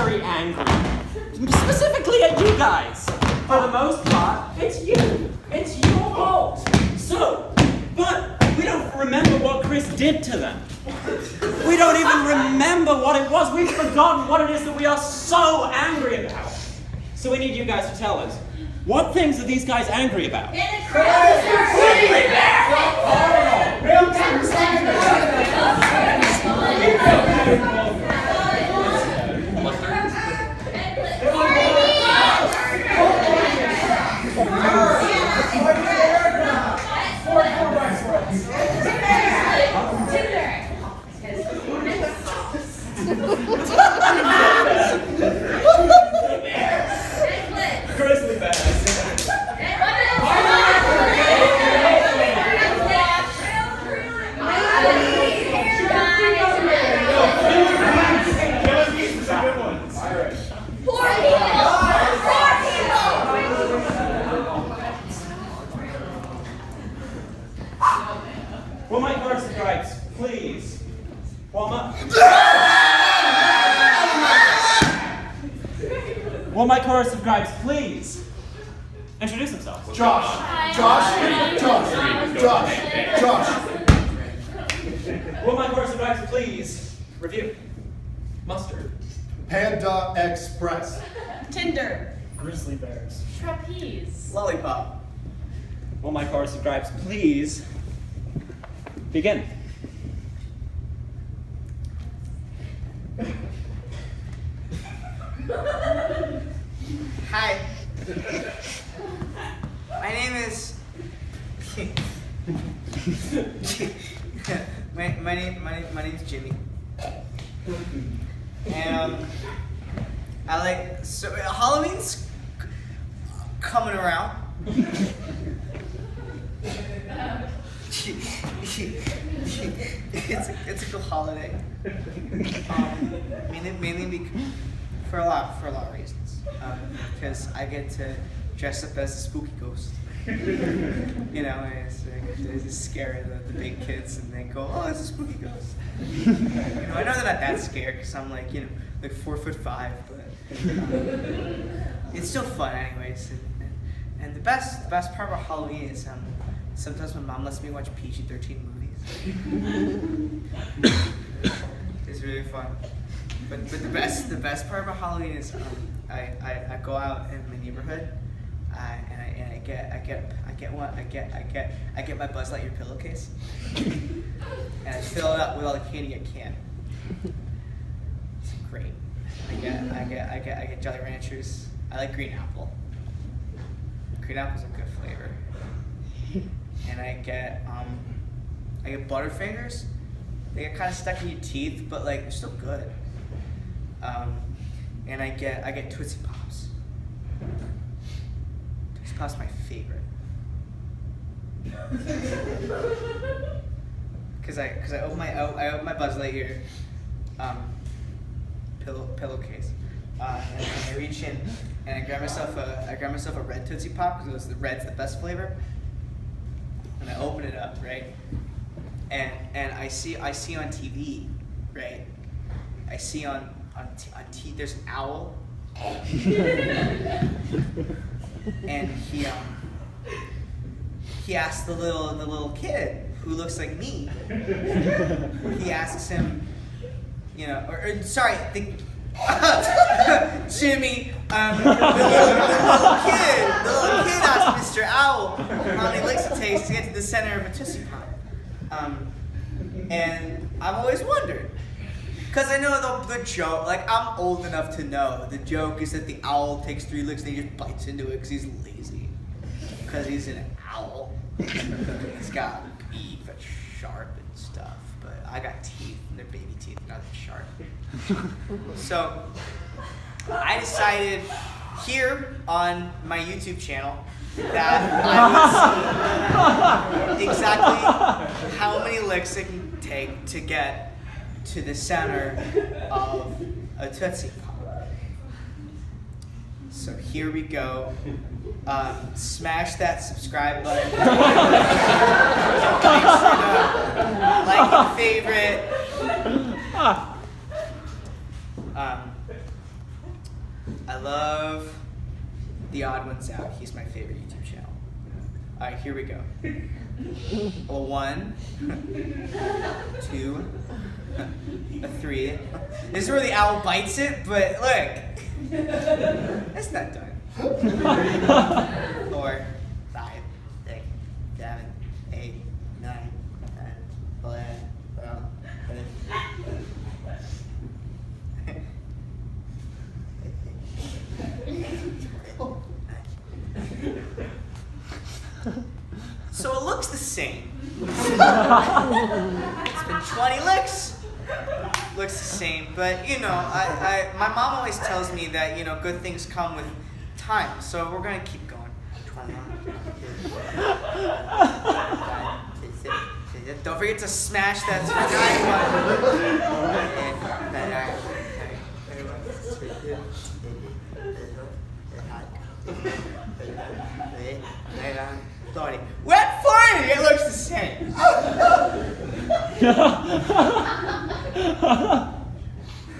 very angry. Specifically at you guys. For the most part, it's you. It's your fault. So, but we don't remember what Chris did to them. We don't even remember what it was. We've forgotten what it is that we are so angry about. So we need you guys to tell us. What things are these guys angry about? Will my chorus of gripes, please, warm up? Will my chorus of gripes, please, introduce themselves? Josh. Will my chorus of gripes, please, review? Mustard. Panda Express. Tinder. Grizzly bears. Trapeze. Lollipop. Will my chorus of gripes, please, begin? Hi. My name is. my name's Jimmy. And Halloween's coming around. It's a cool holiday. Mainly for a lot of reasons. Because I get to dress up as a spooky ghost. You know, it's scare the big kids and they go, oh, it's a spooky ghost. You know, I know they're not that scared because I'm like 4'5", but it's still fun anyways. And the best part about Halloween is sometimes my mom lets me watch PG-13 movies. It's really fun. But the best part about Halloween is I go out in my neighborhood and I get my Buzz Lightyear pillowcase and I fill it up with all the candy I can. It's great. I get Jolly Ranchers. I like green apple. Green apple's a good flavor. And I get Butterfingers. They get kind of stuck in your teeth, but like they're still good. And I get Tootsie Pops. Tootsie Pops my favorite. Cause I open my Buzz Lightyear pillowcase, and I reach in and I grab myself a red Tootsie Pop because the red's the best flavor. And I open it up, right? And I see on TV, right? I see on TV there's an owl, and he asks the little kid who looks like me. He asks him, Jimmy, the little kid asked Mr. Owl how many licks it takes to get to the center of a Tootsie Pop. And I've always wondered, because I know the joke, like I'm old enough to know, the joke is that the owl takes 3 licks and he just bites into it because he's lazy. Because he's an owl. He's got beak that's sharp and stuff, but I got teeth and they're baby teeth, not that sharp. So I decided here on my YouTube channel that I would see exactly how many licks it can take to get to the center of a Tootsie Pop. So here we go. Smash that subscribe button. Like and favorite. I love The Odd Ones Out. He's my favorite YouTube channel. All right, here we go. A 1, 2, a 3. This is where the owl bites it, but look, it's not done. 4, 5, 6, 7, 8, 9, 10, 11, 12, 13. So it looks the same. It's been 20 licks. Looks the same, but you know, my mom always tells me that, you know, good things come with time. So we're gonna keep going. 21. Don't forget to smash that subscribe button. We're at 40! It looks the same.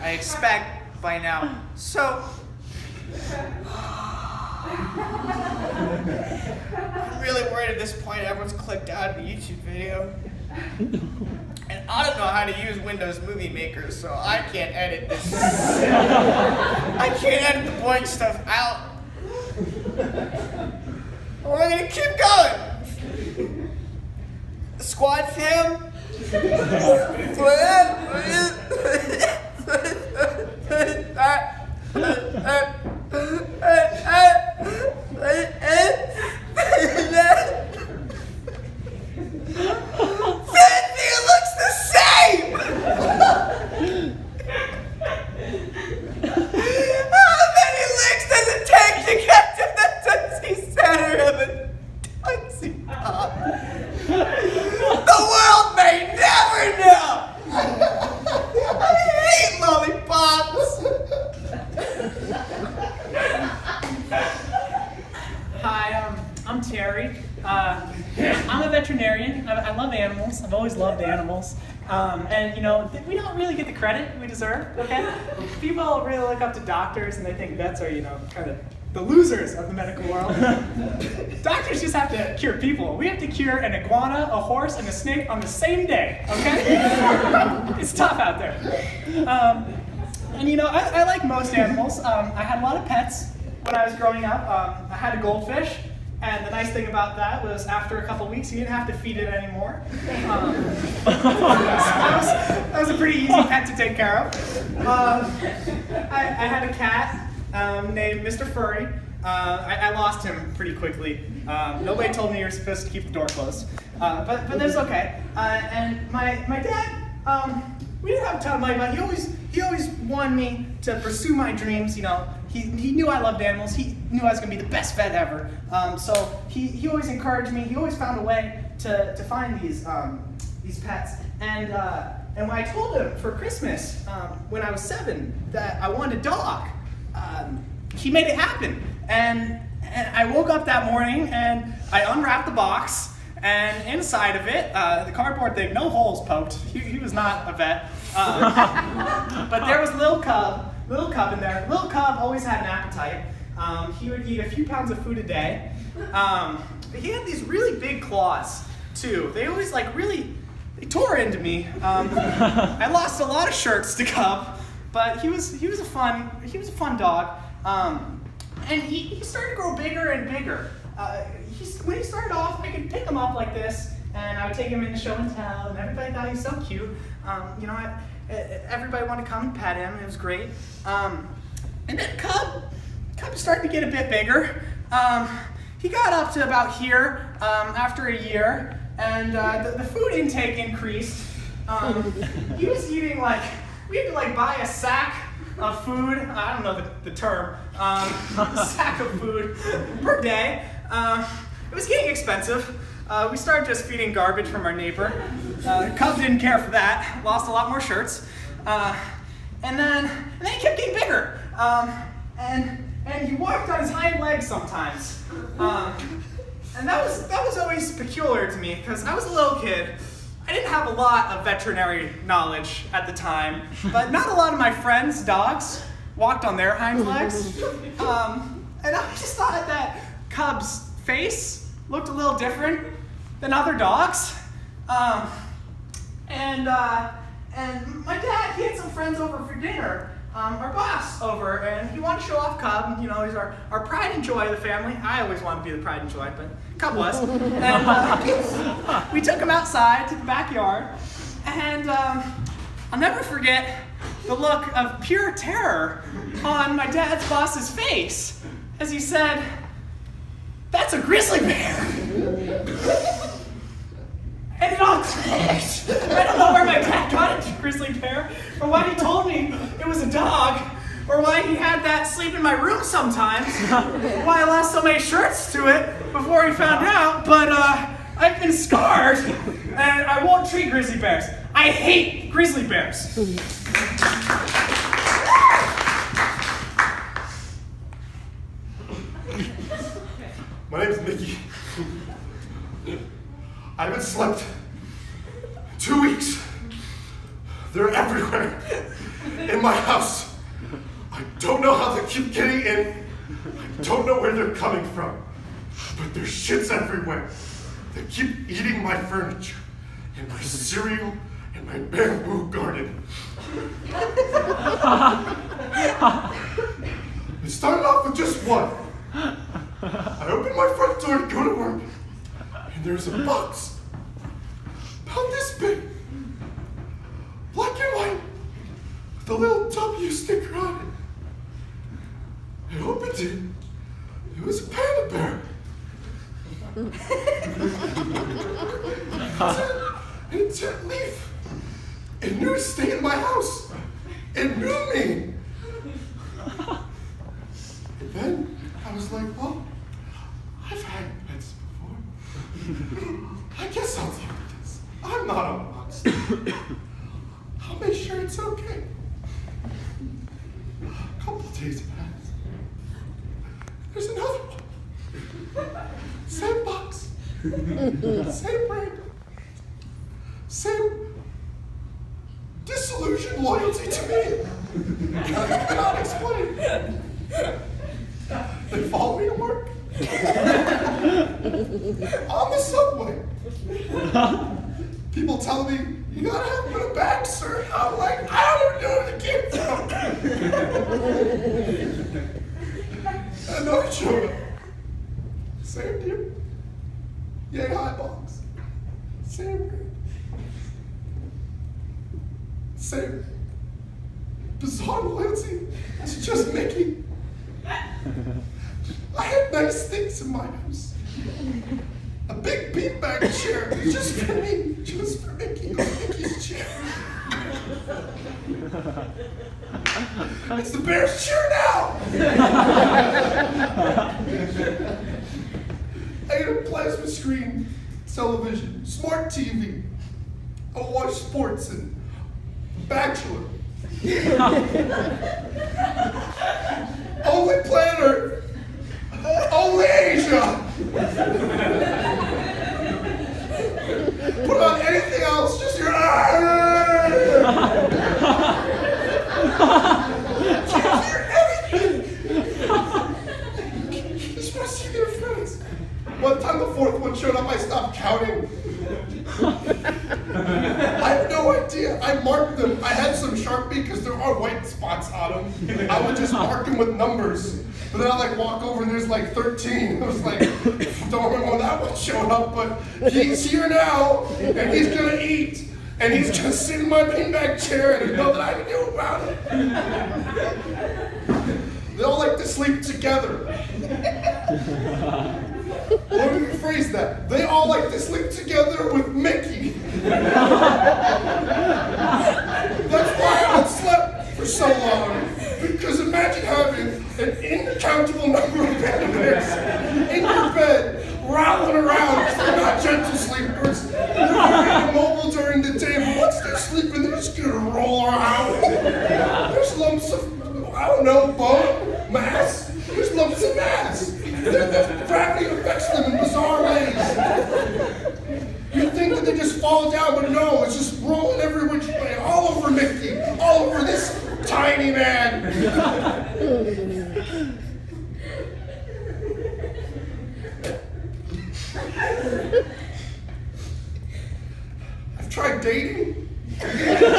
I expect by now. So, I'm really worried at this point everyone's clicked out of the YouTube video. And I don't know how to use Windows Movie Maker, so I can't edit this. I can't edit the boring stuff out. We're gonna keep going. Squad fam. It looks the same. How many licks does it take to get to the Tootsie center of a Tootsie Pop? The world may never know! I hate lollipops! Hi, I'm Terry. I'm a veterinarian. I love animals. I've always loved animals. And you know, we don't really get the credit we deserve, okay? People really look up to doctors and they think vets are, you know, kind of the losers of the medical world. Doctors just have to cure people. We have to cure an iguana, a horse, and a snake on the same day, okay? It's tough out there. And you know, I like most animals. I had a lot of pets when I was growing up. I had a goldfish, and the nice thing about that was after a couple weeks, you didn't have to feed it anymore. That was a pretty easy pet to take care of. I had a cat named Mr. Furry. I lost him pretty quickly. Nobody told me you were supposed to keep the door closed. But that's okay. And my dad, we didn't have a ton of money, but he always wanted me to pursue my dreams. You know, he knew I loved animals. He knew I was going to be the best vet ever. So he always encouraged me. He always found a way to find these pets. And when I told him for Christmas, when I was 7, that I wanted a dog, he made it happen. And I woke up that morning and I unwrapped the box, and inside of it, the cardboard thing, no holes poked. He was not a vet. But there was Lil Cub in there. Lil Cub always had an appetite. He would eat a few pounds of food a day. But he had these really big claws too. They always they tore into me. I lost a lot of shirts to Cub, but he was a fun dog. And he started to grow bigger and bigger. When he started off, I could pick him up like this, and I would take him into show and tell, and everybody thought he was so cute. You know, everybody wanted to come and pet him. It was great. And then Cub started to get a bit bigger. He got up to about here after a year, and the food intake increased. He was eating we had to buy a sack of food. I don't know the term. A sack of food per day. It was getting expensive. We started just feeding garbage from our neighbor. Cub didn't care for that. Lost a lot more shirts. And then he kept getting bigger. And he walked on his hind legs sometimes. And that was always peculiar to me because I was a little kid. I didn't have a lot of veterinary knowledge at the time, but not a lot of my friends' dogs walked on their hind legs. And I just thought that Cub's face looked a little different than other dogs. And my dad, he had some friends over for dinner. Our boss over, and he wanted to show off Cub. You know, he's our pride and joy of the family. I always wanted to be the pride and joy, but Cub was. And we took him outside to the backyard, and I'll never forget the look of pure terror on my dad's boss's face as he said, "That's a grizzly bear." And it all clicked. I don't know where my dad got it, grizzly bear, or why he told me it was a dog, or why he had that sleep in my room sometimes, why I lost so many shirts to it before he found out, but I've been scarred, and I won't treat grizzly bears. I hate grizzly bears. My name's Mickey. I haven't slept in 2 weeks. They're everywhere in my house. I don't know how they keep getting in. I don't know where they're coming from. But there's shits everywhere. They keep eating my furniture and my cereal and my bamboo garden. It started off with just one. I opened my front door to go to work, and there's a box about this big, black and white, with a little W sticker on it. I opened it. It was a panda bear. It didn't leave. It knew to stay in my house. It knew me. And then I was like, well, I've had pets before. I guess I'll deal with this. I'm not a monster. I'll make sure it's okay. A couple days pass. There's another one. Same box. Same brand. Same disillusioned loyalty to me. I cannot explain. They follow me to work. On the subway. People tell me, you gotta have them in a bag, sir. I'm like, I don't even know where they came from. And no showed up. Same deal. Yay high box. Same grade. Same bizarre loyalty. It's just Mickey. I had nice things in my house. A big beanbag chair, just for me, just for Mickey. It was Mickey's chair. It's the bear's chair now. I had a plasma screen, television, smart TV. I watch sports and Bachelor. Only planet Earth. Only Asia. Put on anything else, just your can't hear anything. Just want to see their friends. One time the fourth one showed up, I stopped counting. I have no idea. I marked them. I had some Sharpie because there are white spots on them. I would just mark them with numbers. But then I walk over and there's 13. I was like, don't remember when that one showed up, but he's here now and he's gonna eat and he's gonna sit in my beanbag chair and know that I can do about it. They all like to sleep together. Let me rephrase that. They all like to sleep together with Mickey. That's why I haven't slept for so long. Because imagine having an incountable number of panda bears in your bed, rattling around because they're not gentle sleepers. They're very immobile during the day, but once they're sleeping, they're just gonna roll around. There's lumps of, I don't know, bone, mass. There's lumps of mass. The gravity affects them in bizarre ways. You think that they just fall down, but no, it's just rolling every which way, all over Mickey, all over this tiny man. I've tried dating. It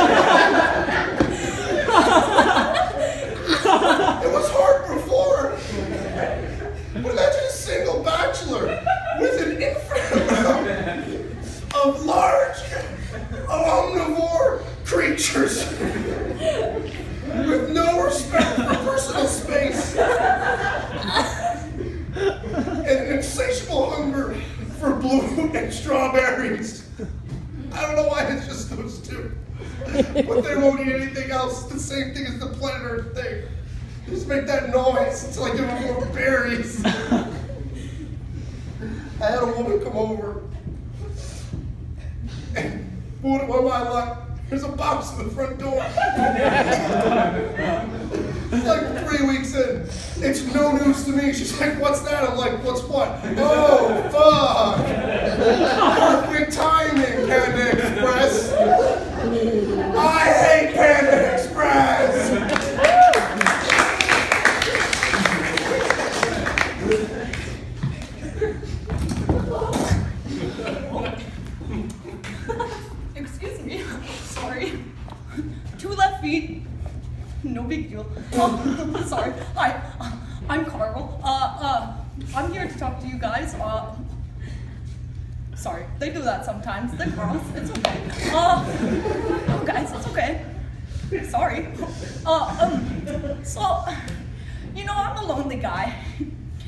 was hard before. But imagine a single bachelor with an infinite amount of large, omnivore creatures with no respect for personal space and an insatiable hunger for blue and strawberries. I don't know why it's just those two, but they won't eat anything else. It's the same thing as the planet Earth thing. They just make that noise until I give them more berries. I had a woman come over, and what am I like? There's a box in the front door. It's like 3 weeks in. It's no news to me. She's like, what's that? I'm like, what's what? Oh, fuck. Perfect timing, Panda Express. I hate Panda Express. Excuse me. Sorry. 2 left feet. No big deal. Sorry. Hi. I'm Carl. I'm here to talk to you guys. Sorry. They do that sometimes. They're girls. It's okay. Oh, guys, it's okay. Sorry. So, you know, I'm a lonely guy,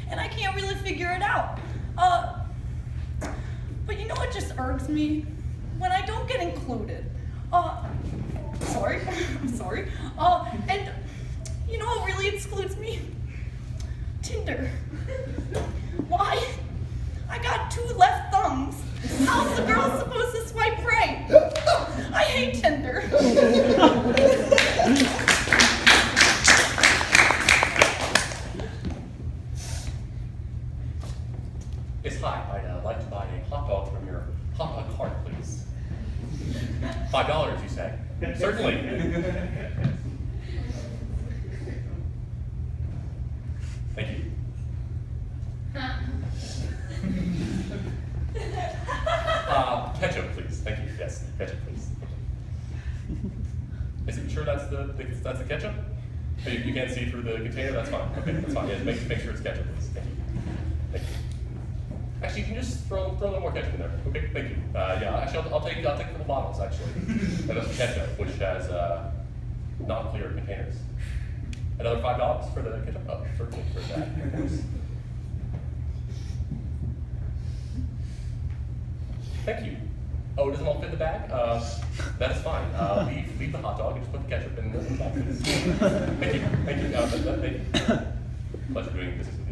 and I can't really figure it out. But you know what just irks me? When I don't get included. Sorry. I'm sorry. And you know what really excludes me? Tinder. Why? I got 2 left thumbs. How's the girl supposed to swipe right? I hate Tinder. Yes, hi. I'd like to buy a hot dog from your hot dog cart, please. $5, you say? Certainly. Thank you. Ketchup, please. Thank you. Yes, ketchup, please. Is it sure that's the ketchup? Oh, you can't see through the container? That's fine. Okay, that's fine. Yeah, make sure it's ketchup, please. Thank you. Thank you. Actually, you can just throw a little more ketchup in there. Okay, thank you. Yeah, actually, I'll take a couple bottles, actually. And that's ketchup, which has not clear containers. Another $5 for the ketchup? Oh, certainly for that. Of course. Thank you. Oh, it doesn't all fit in the bag? That is fine. Leave the hot dog and just put the ketchup in the bag, please. Thank you. Thank you. Thank you. Pleasure doing business with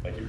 Thank you.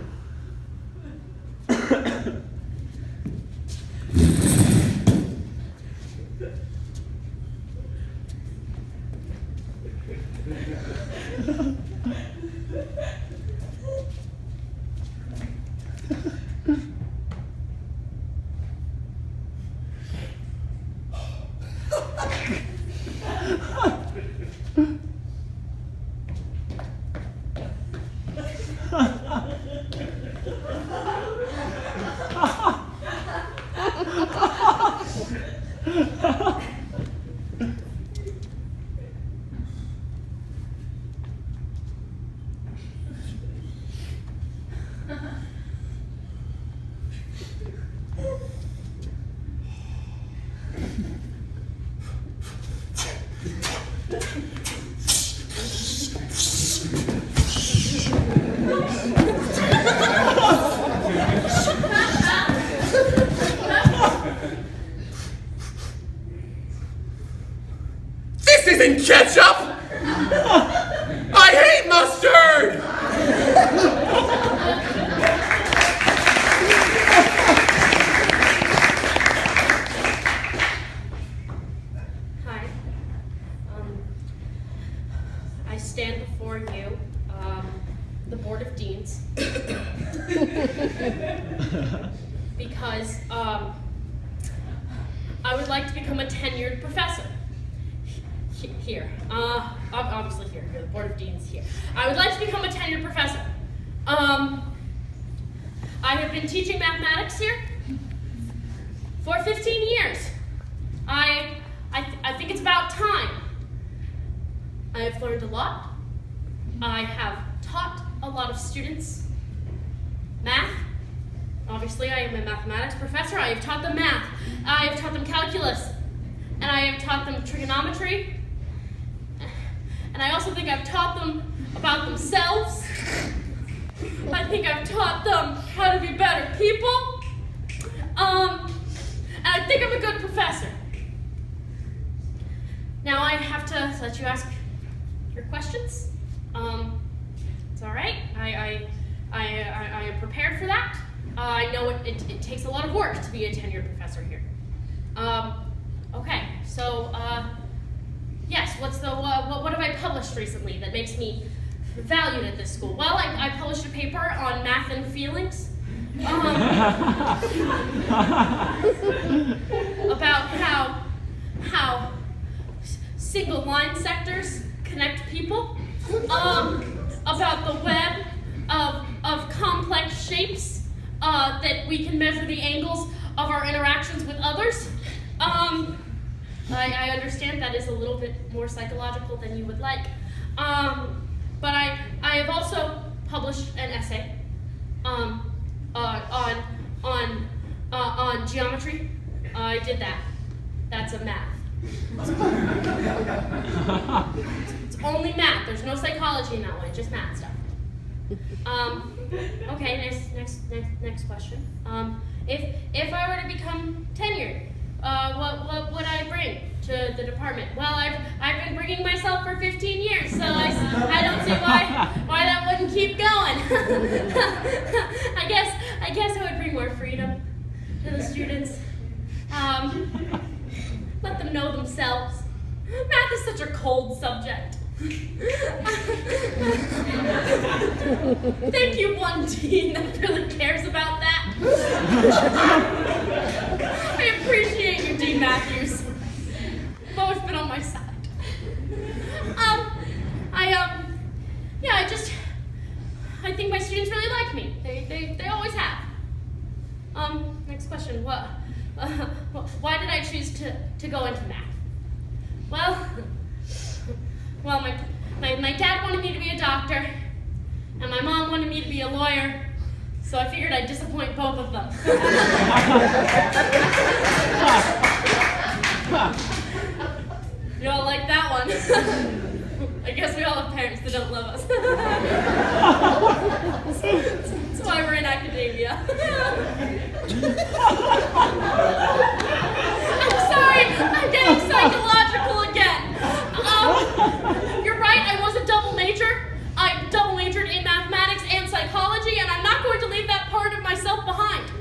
because I would like to become a tenured professor. Here. Obviously here. The Board of Deans here. I would like to become a tenured professor. I have been teaching mathematics here for 15 years. I think it's about time. I have learned a lot. I have taught a lot of students math. Obviously, I am a mathematics professor. I have taught them math. I have taught them calculus. And I have taught them trigonometry. And I also think I've taught them about themselves. I think I've taught them how to be better people. And I think I'm a good professor. Now I have to let you ask your questions. It's all right. I am prepared for that. I know it takes a lot of work to be a tenured professor here. Okay, so yes, what have I published recently that makes me valued at this school? Well, I published a paper on math and feelings. About how single line sectors connect people. About the web of complex shapes that we can measure the angles of our interactions with others. I understand that is a little bit more psychological than you would like. But I have also published an essay on geometry. I did that. That's a math. It's only math. There's no psychology in that one. Just math stuff. Okay. Next question. If I were to become tenured, what would I bring to the department? Well, I've been bringing myself for 15 years, so I don't see why that wouldn't keep going. I guess I would bring more freedom to the students. Let them know themselves. Math is such a cold subject. Thank you, one dean that really cares about that. I appreciate you, Dean Matthews. You've always been on my side. I think my students really like me. They always have. Next question. Why did I choose to go into math? Well, my dad wanted me to be a doctor, and my mom wanted me to be a lawyer, so I figured I'd disappoint both of them. You all like that one? I guess we all have parents that don't love us. That's why we're in academia. I'm sorry, I'm getting psychological again. You're right, I was a double major. I double majored in mathematics and psychology, and I'm not going to leave that part of myself behind.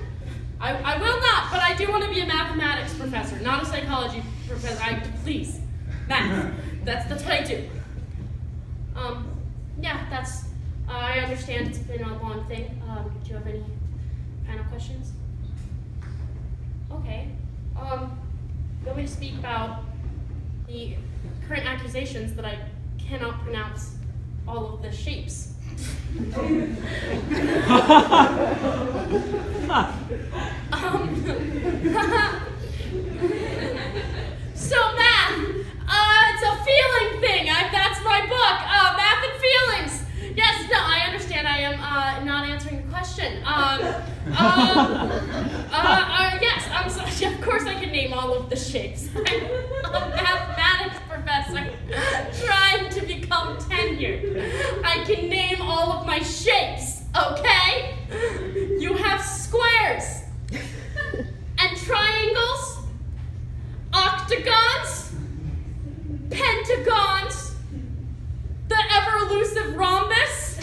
I will not, but I do want to be a mathematics professor, not a psychology professor. Please, math. That's what I do. Yeah, I understand it's been a long thing. Do you have any final questions? Okay. You want me to speak about the current accusations that I cannot pronounce all of the shapes? So math, it's a feeling thing. That's my book, Math and Feelings. Yes, no, I understand. I am not answering the question. Yes, I'm sorry. Of course I can name all of the shapes. I'm a mathematics professor trying to become tenured. I can name all of my shapes, okay? You have squares and triangles, octagons, pentagons, the ever-elusive rhombus.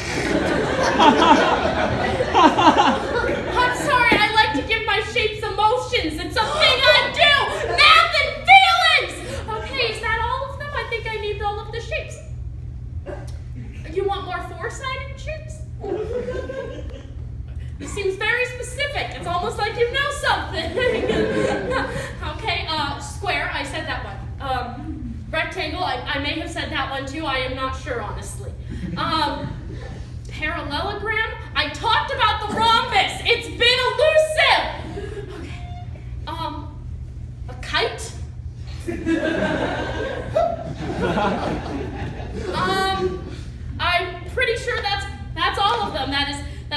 I'm sorry, I like to give my shapes emotions. It's a thing I do! Math and feelings! Okay, is that all of them? I think I need all of the shapes. You want more four-sided shapes? He's very specific. It's almost like you know something. Okay, square, I said that one. Rectangle, I may have said that one too. I am not sure, honestly. Parallelogram, I talked about the rhombus. It's been elusive. Okay. A kite. I'm pretty sure that's all of them. That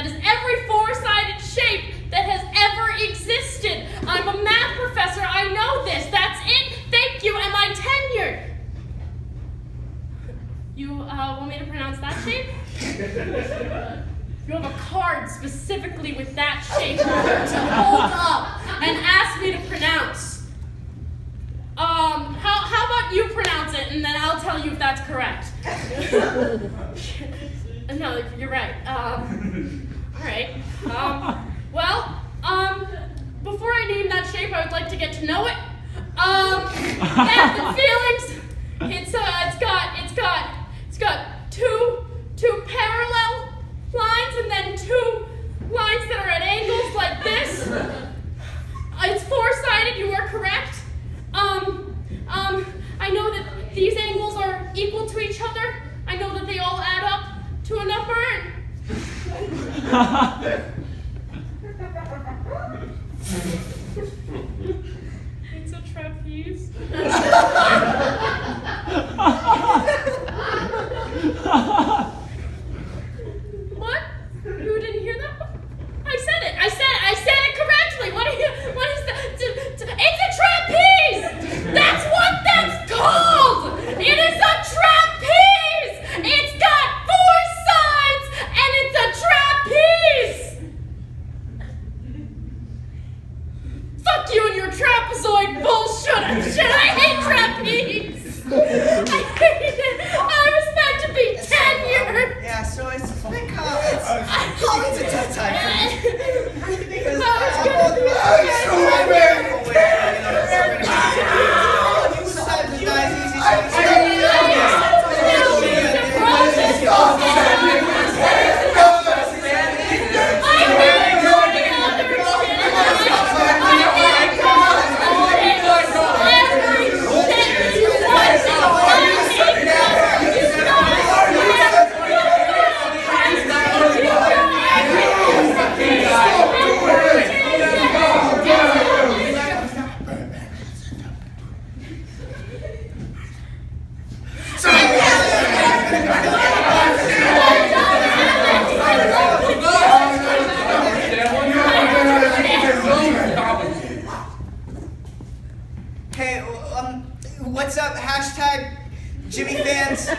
is every four-sided shape that has ever existed. I'm a math professor. I know this. That's it. Thank you. Am I tenured? You want me to pronounce that shape? You have a card specifically with that shape to hold up and ask me to pronounce. How about you pronounce it, and then I'll tell you if that's correct. No, you're right. All right. Before I name that shape, I would like to get to know it. Math and feelings. It's got two parallel lines and then two lines that are at angles like this. It's four-sided. You are correct. I know that these angles are equal to each other. I know that they all add up to a number. It's a trapeze. What? You didn't hear that? I said it. I said it correctly. What is that? It's a trapeze. That's what that's called. It is a trapeze. It's got four sides and it's a trapeze. Fuck you and your trapezoid bullshit. I hate trapeze. I hate it. I was meant to be tenured. Yeah, so it's been Colleen's a tough time for me. Because what's up, hashtag Jimmy fans?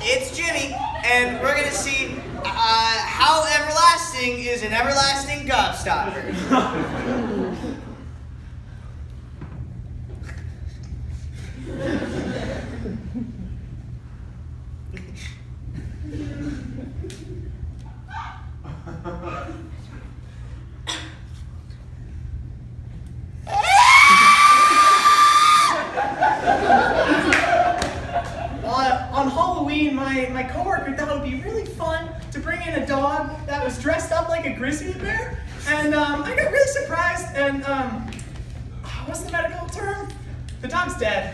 It's Jimmy, and we're gonna see how everlasting is an everlasting gobstopper. On Halloween, my coworker thought it would be really fun to bring in a dog that was dressed up like a grizzly bear, and I got really surprised. And what's the medical term? The dog's dead.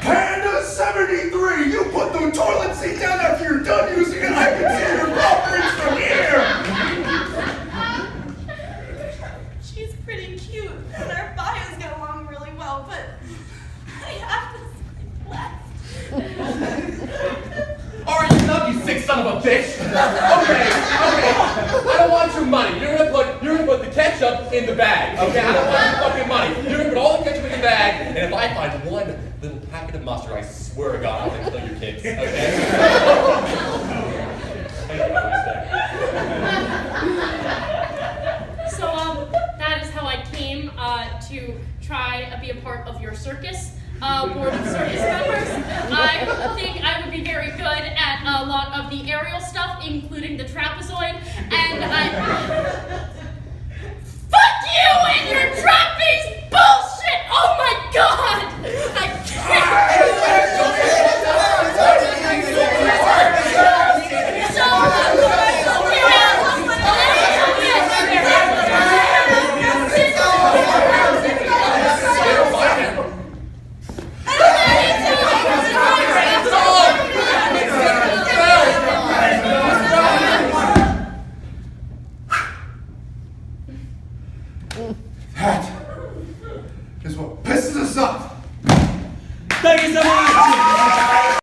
Panda 73, you put the toilet seat down after you're done using it. I can see your footprints from here. She's pretty cute, and our bios get along really well, but I have to sleep less. All right, listen up, you sick son of a bitch. Okay. I don't want your money. You're gonna put the ketchup in the bag. Okay, I don't want your fucking money. You're gonna put all the ketchup in the bag, and if I find one little packet of mustard, I swear to God, I'm gonna kill your kids. Okay. So, that is how I came to try be a part of your circus. Board of circus members. I think I would be very good at a lot of the aerial stuff, including the trapezoid, and